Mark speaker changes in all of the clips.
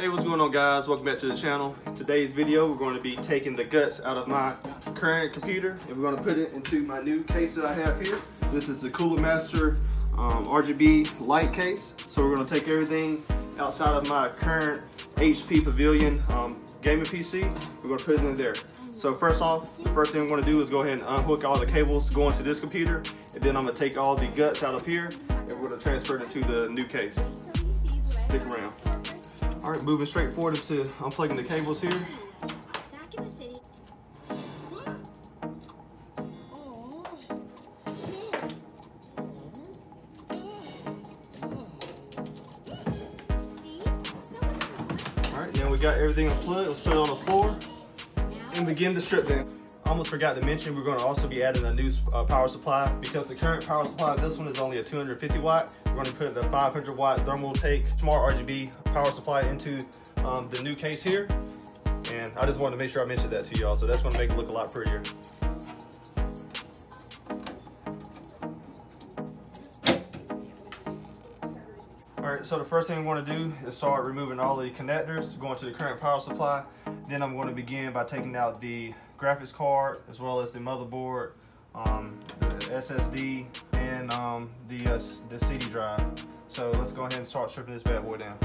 Speaker 1: Hey, what's going on, guys? Welcome back to the channel. In today's video, we're going to be taking the guts out of my current computer and we're going to put it into my new case that I have here. This is the Cooler Master RGB Lite case. So we're going to take everything outside of my current HP Pavilion gaming PC. We're going to put it in there. So first off, the first thing I'm going to do is go ahead and unhook all the cables going to this computer, and then I'm going to take all the guts out of here and we're going to transfer it into the new case. Stick around. All right, moving straight forward into unplugging the cables here. All right, now we got everything unplugged. Let's put it on the floor and begin the strip down. I almost forgot to mention we're going to also be adding a new power supply, because the current power supply, this one is only a 250 watt. We're going to put a 500 watt thermal take smart RGB power supply into the new case here, and I just wanted to make sure I mentioned that to y'all, so that's going to make it look a lot prettier. Alright, so the first thing we want to do is start removing all the connectors going to the current power supply. Then I'm going to begin by taking out the graphics card as well as the motherboard, the SSD, and the CD drive. So let's go ahead and start stripping this bad boy down.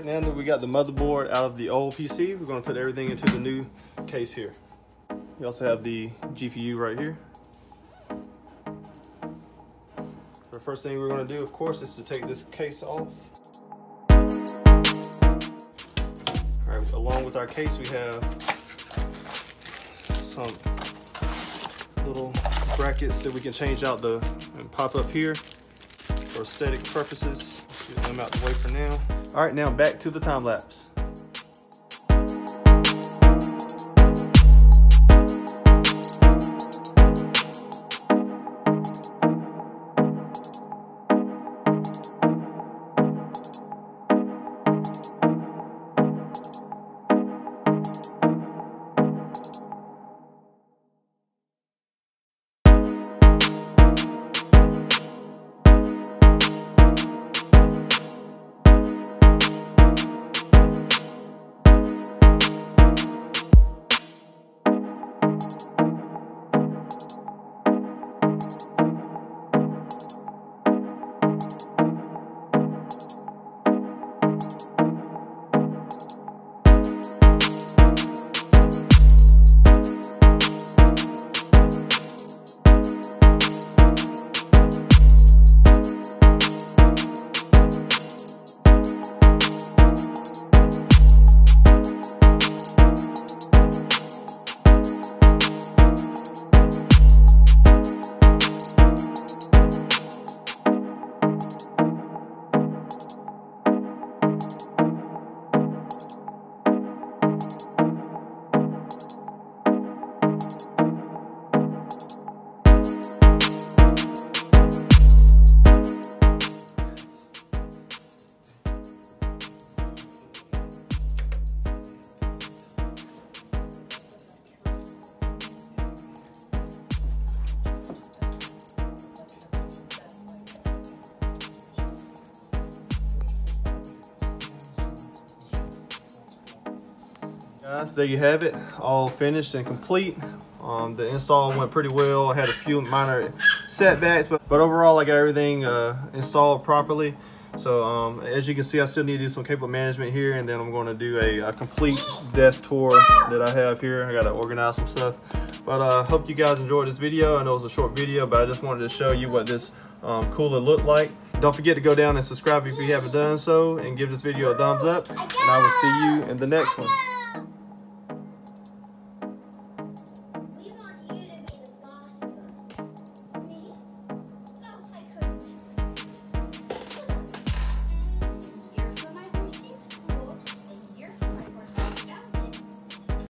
Speaker 1: Now that we got the motherboard out of the old PC, we're going to put everything into the new case here. We also have the GPU right here. So the first thing we're going to do, of course, is to take this case off. All right, along with our case, we have some little brackets that we can change out and pop up here for aesthetic purposes. Get them out the way for now. All right, now back to the time lapse. Guys, there you have it, all finished and complete. The install went pretty well. I had a few minor setbacks, but overall I got everything installed properly. So as you can see, I still need to do some cable management here, and then I'm going to do a complete desk tour that I have here. I got to organize some stuff. But I hope you guys enjoyed this video. I know it was a short video, but I just wanted to show you what this cooler looked like. Don't forget to go down and subscribe if you haven't done so, and give this video a thumbs up, and I will see you in the next one.